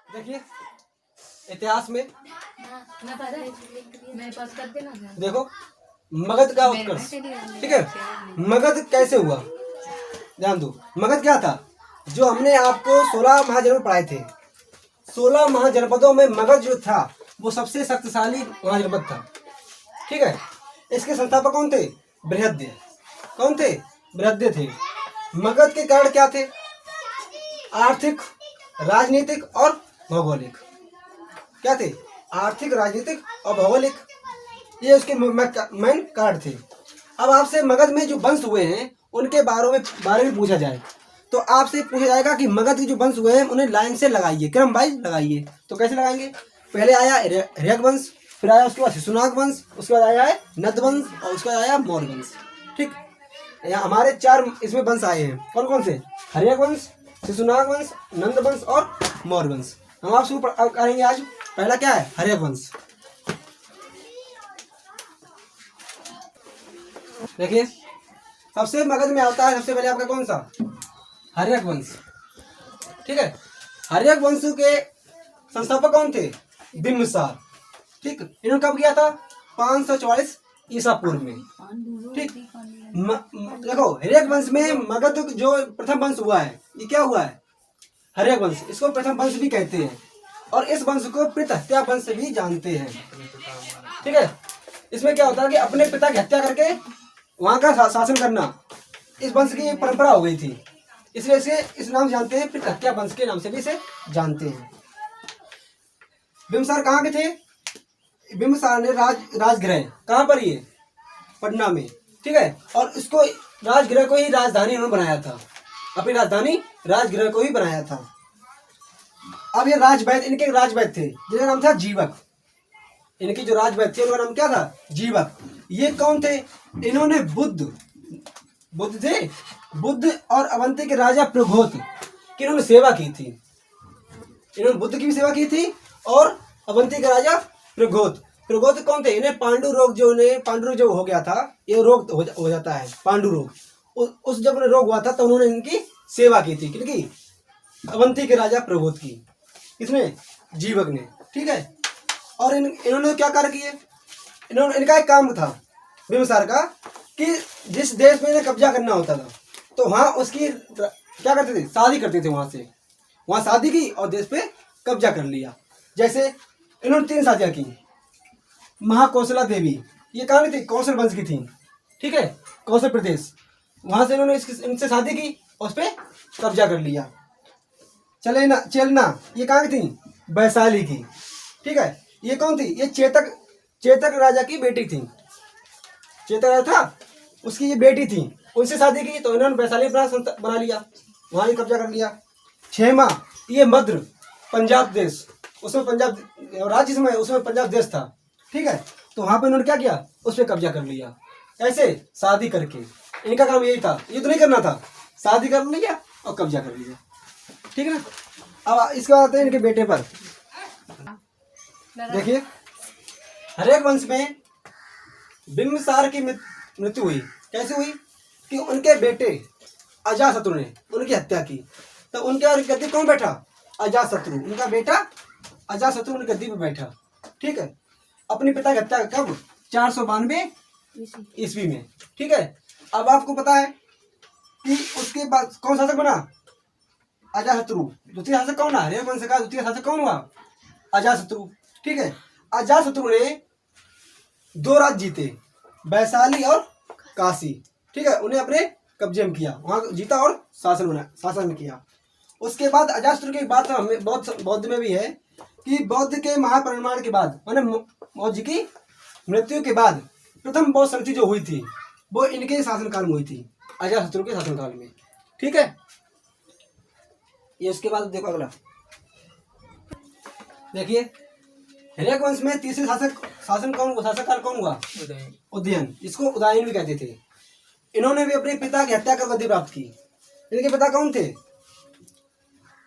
देखिए इतिहास में देखो मगध का उत्कर्ष, ठीक है। मगध कैसे हुआ ध्यान दो। मगध क्या था, जो हमने आपको 16 महाजनपद पढ़ाए थे, 16 महाजनपदों में मगध जो था वो सबसे शक्तिशाली महाजनपद था, ठीक है। इसके संस्थापक कौन थे, बृहद्य। कौन थे, बृहद्य थे। मगध के कारण क्या थे, आर्थिक, राजनीतिक और भौगोलिक। क्या थे, आर्थिक, राजनीतिक और भौगोलिक, ये उसके मेन कारण थे। अब आपसे मगध में जो वंश हुए हैं उनके बारे में पूछा जाए तो आपसे पूछा जाएगा कि मगध के जो वंश हुए हैं उन्हें लाइन से लगाइए, क्रम वाइज लगाइए। तो कैसे लगाएंगे, पहले आया रेग वंश, फिर आया उसके बाद शिशुनाग वंश, उसके बाद आया है नंद वंश और उसके बाद आया मौर्य वंश, ठीक। यहाँ हमारे 4 इसमें वंश आए हैं, कौन कौन से, हर्यक वंश, शिशुनाग वंश, नंद वंश और मौर्य वंश। हम आप शुरू करेंगे आज। पहला क्या है, हर्यक वंश। देखिए सबसे मगध में आता है सबसे पहले आपका कौन सा, हर्यक वंश, ठीक है। हर्यक वंश के संस्थापक कौन थे, बिंबिसार, ठीक। इन्होंने कब किया था, 544 ईसा पूर्व में, ठीक। देखो हर्यक वंश में मगध जो प्रथम वंश हुआ है, ये क्या हुआ है, हर्यक वंश। इसको प्रथम वंश भी कहते हैं और इस वंश को पितृ हत्या वंश भी जानते हैं, ठीक है। इसमें क्या होता है कि अपने पिता की हत्या करके वहां का शासन करना, इस वंश की परंपरा हो गई थी, इसलिए इसे इस नाम से जानते हैं, पितृ हत्या वंश के नाम से भी इसे जानते हैं। बिंबिसार कहाँ के थे, बिंबिसार ने राजगृह, कहाँ पर, ये पटना में, ठीक है। और इसको राजगृह को ही राजधानी उन्होंने बनाया था, अपनी राजधानी राजगृह को ही बनाया था। अब ये राजवैद्य, इनके राजवैद्य थे जिनका नाम था जीवक। इनकी जो राजवैद्य थे उनका नाम क्या था, जीवक। ये कौन थे, इन्होंने बुद्ध थे, बुद्ध और अवंती के राजा प्रघोत की इन्होंने सेवा की थी। इन्होंने बुद्ध की भी सेवा की थी और अवंती का राजा प्रघोत कौन थे, इन्हें पांडु रोग जो हो गया था, ये रोग हो जाता है पांडु रोग, उस जब उन्हें रोग हुआ था तो उन्होंने इनकी सेवा की थी, क्योंकि अवंती के राजा प्रघोत की, किसने, जीवक ने, ठीक है। और इन्होंने क्या कार्य किए, इनका एक काम था बिंबिसार का कि जिस देश में इन्हें कब्जा करना होता था तो वहाँ उसकी क्या करते थे, शादी करते थे, वहाँ शादी की और देश पे कब्जा कर लिया। जैसे इन्होंने 3 शादियाँ की। महाकौशला देवी, ये कहाँ की थी, कौशल वंश की थी, ठीक है, कौशल प्रदेश, वहाँ से इन्होंने इनसे शादी की और उस पर कब्जा कर लिया। चेलना, ये कहाँ की थी, वैशाली की, ठीक है। ये कौन थी, ये चेतक राजा की बेटी थी, चेतक राजा था उसकी ये बेटी थी, उनसे शादी की तो इन्होंने वैशाली बना लिया, वहाँ ही कब्जा कर लिया। क्षेमा, ये मध्य पंजाब देश, उसमें पंजाब राज्य में, उसमें पंजाब देश था, ठीक है। तो वहाँ पे इन्होंने क्या किया, उस पर कब्जा कर लिया, ऐसे शादी करके। इनका काम यही था, ये तो नहीं करना था, शादी कर लिया और कब्जा कर लिया, ठीक है ना। अब इसके बाद आते हैं इनके बेटे पर। देखिए हर्यक वंश में बिंबिसार की मृत्यु हुई, कैसे हुई कि उनके बेटे अजातशत्रु ने उनकी हत्या की। तो उनके गद्दी कौन बैठा, अजातशत्रु, उनका बेटा अजातशत्रु उनकी गद्दी पर बैठा, ठीक है। अपने पिता की हत्या कब, 492 ईस्वी में, ठीक है। अब आपको पता है कि उसके बाद कौन शासक बना, अजातशत्रु। द्वितीय शासक कौन है, हर्यक वंश का द्वितीय शासक कौन हुआ, अजातशत्रु, ठीक है। अजातशत्रु ने 2 राज्य जीते, वैशाली और काशी, ठीक है, उन्हें अपने कब्जे में किया, वहां जीता और शासन किया। उसके बाद अजातशत्रु की बात हमें बौद्ध में भी है कि बौद्ध के महापरिनिर्वाण के बाद, माने बौद्ध जी की मृत्यु के बाद प्रथम बौद्ध संधि जो हुई थी वो इनके शासनकाल में हुई थी, अजातशत्रु के शासनकाल में, ठीक है। ये उसके बाद देखो अगला, देखिए हर्यक वंश में तीसरे शासनकाल कौन हुआ, उदयन, इसको उदयन भी कहते थे। इन्होंने भी अपने पिता की हत्या कर गद्दी प्राप्त की। इनके पिता कौन थे,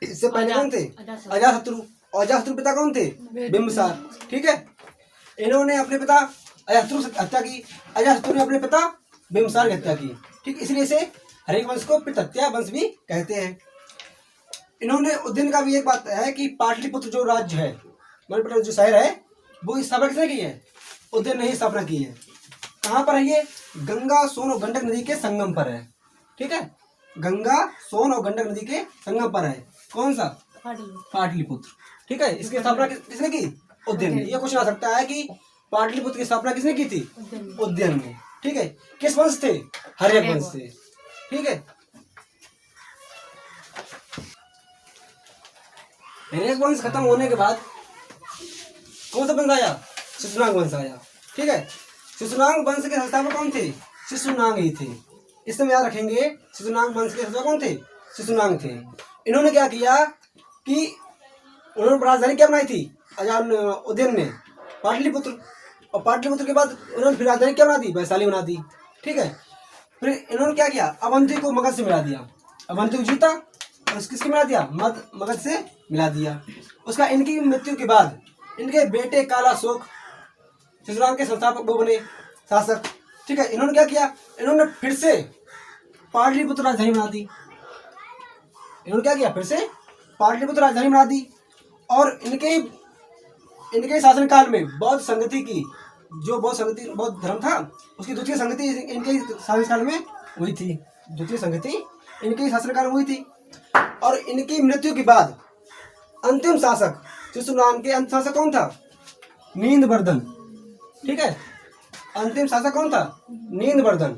इससे पहले कौन थे, अजातशत्रु। अजातशत्रु पिता कौन थे, बिंबिसार, ठीक है। इन्होंने अपने पिता अजातशत्रु से हत्या की, अजातशत्रु ने अपने पिता बिंबिसार की हत्या की, ठीक। इसलिए इसे हर्यक वंश को पितृ हत्या वंश भी कहते हैं। इन्होंने उज्जैन का भी एक बात है कि पाटलिपुत्र जो राज्य है, मतलब जो शहर है, वो स्थापना किसने की है? उज्जैन ने ही स्थापना की है। कहाँ पर है ये? गंगा, सोन और गंडक नदी के संगम पर है। ठीक है, गंगा, सोन और गंडक नदी के संगम पर है। कौन सा? पाटलिपुत्र। ठीक है, इसकी स्थापना किसने की? उज्जैन ने। ये क्वेश्चन आ सकता है कि पाटलिपुत्र की स्थापना किसने की थी? उज्जैन ने। ठीक है, किस वंश थे? हर्यक वंश से। ठीक है, हर्यक वंश खत्म होने के बाद कौन सा वंश आया? शिशुनाग वंश आया। ठीक है, शिशुनाग वंश के संस्थापक कौन थे? शिशुनाग ही थे। इस समय याद रखेंगे, शिशुनाग वंश के संस्थापक कौन थे? शिशुनाग थे। इन्होंने क्या किया कि उन्होंने राजधानी क्या बनाई थी? उज्जैन ने पाटलिपुत्र, और पाटलिपुत्र के बाद उन्होंने फिर राजधानी क्या बना दी? वैशाली बना दी। ठीक है, फिर इन्होंने क्या किया? अवंती को मगध से मिला दिया। अवंती को जीता और किसके मिला दिया? मगध से मिला दिया। उसका इनकी मृत्यु के बाद इनके बेटे कालाशोक शिशुनाग के संस्थापक वो बने, शासक। ठीक है, इन्होंने क्या किया? इन्होंने फिर से पाटलिपुत्र राजधानी बना दी। इन्होंने क्या किया? फिर से पाटलिपुत्र राजधानी बना दी। और इनके शासनकाल में बौद्ध संगति की, जो बौद्ध धर्म था, उसकी द्वितीय संगति इनके शासनकाल में हुई थी। द्वितीय संगति इनके शासनकाल में हुई थी। और इनकी मृत्यु के बाद अंतिम शासक शिशुनाग के अंतिम शासक कौन था? नींदवर्धन। ठीक है, अंतिम शासक कौन था? नींदवर्धन।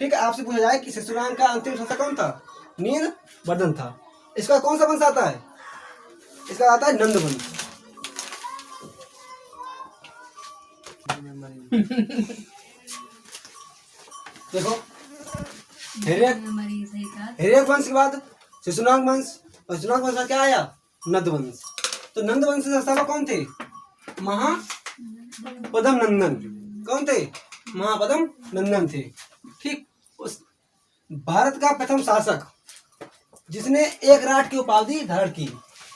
ठीक है, आपसे पूछा जाए कि शिशुनाग का अंतिम शासक कौन था? नींदवर्धन था। इसका कौन सा वंश आता है? इसका आता है नंद वंश। देखो, हिरण्यक वंश के बाद शिशुनाग वंश, और शिशुनाग वंश क्या आया? नंद वंश। तो नंद वंश के संस्थापक कौन थे? महापद्म नंदन। कौन थे? महापद्म नंदन थे। ठीक, उस भारत का प्रथम शासक जिसने एक राट की उपाधि धारण की।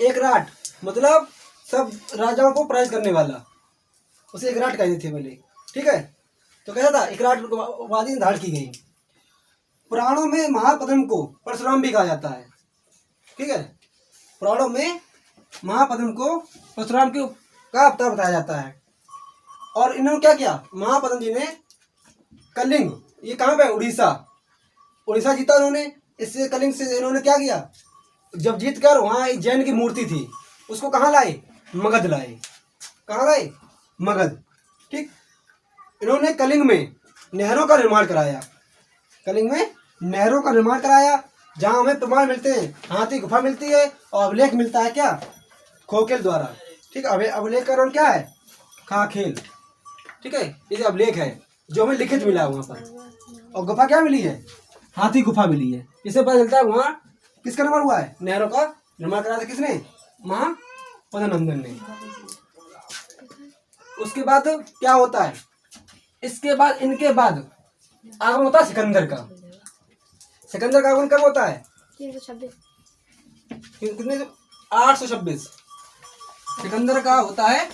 एक राट मतलब सब राजाओं को पराजित करने वाला, उसे एक राट कहते थे पहले। ठीक है, तो कैसा था? एक राट उपाधि धारण की गई। पुराणों में महापद्म को परशुराम भी कहा जाता है। ठीक है, पुराणों में महापद्म को परशुराम का अवतार बताया जाता है। और इन्होंने क्या किया? महापद्म जी ने कलिंग, ये कहाँ पे? उड़ीसा जीता उन्होंने। इससे कलिंग से इन्होंने क्या किया? जब जीत कर वहाँ एक जैन की मूर्ति थी, उसको कहाँ लाए? मगध लाए। कहाँ लाए? मगध। ठीक, इन्होंने कलिंग में नहरों का निर्माण कराया। कलिंग में नहरों का निर्माण कराया, जहाँ हमें प्रमाण मिलते हैं। हाथी गुफा मिलती है और अभिलेख मिलता है क्या? खोखेल द्वारा। ठीक है, अभिलेख का नाम क्या है? खाखेल। ठीक है, ये अभिलेख है जो हमें लिखित मिला है वहाँ पर। और गुफा क्या मिली है? हाथी गुफा मिली है। इससे पता चलता है वहाँ किसका निर्माण हुआ है? नहरों का निर्माण कराया था किसने? महापद्म नंदन ने। उसके बाद क्या होता है? इसके बाद इनके बाद आगमन होता है सिकंदर का। सिकंदर का आगमन कब होता है? 826। सिकंदर का होता है,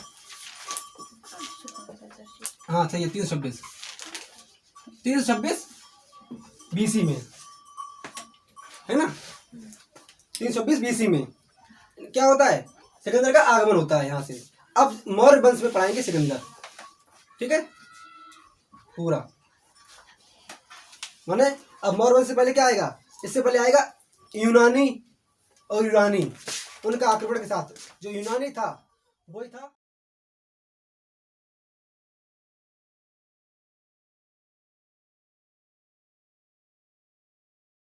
हाँ सही है, 326 बीसी में, है ना? 326 बीसी में क्या होता है? सिकंदर का आगमन होता है यहाँ से। अब मौर्य वंश में पढ़ाएंगे सिकंदर। ठीक है, पूरा माने अब मौर्य वंश से पहले क्या आएगा? इससे पहले आएगा यूनानी और यूरानी, उनका आक्रमण के साथ। जो यूनानी था वही था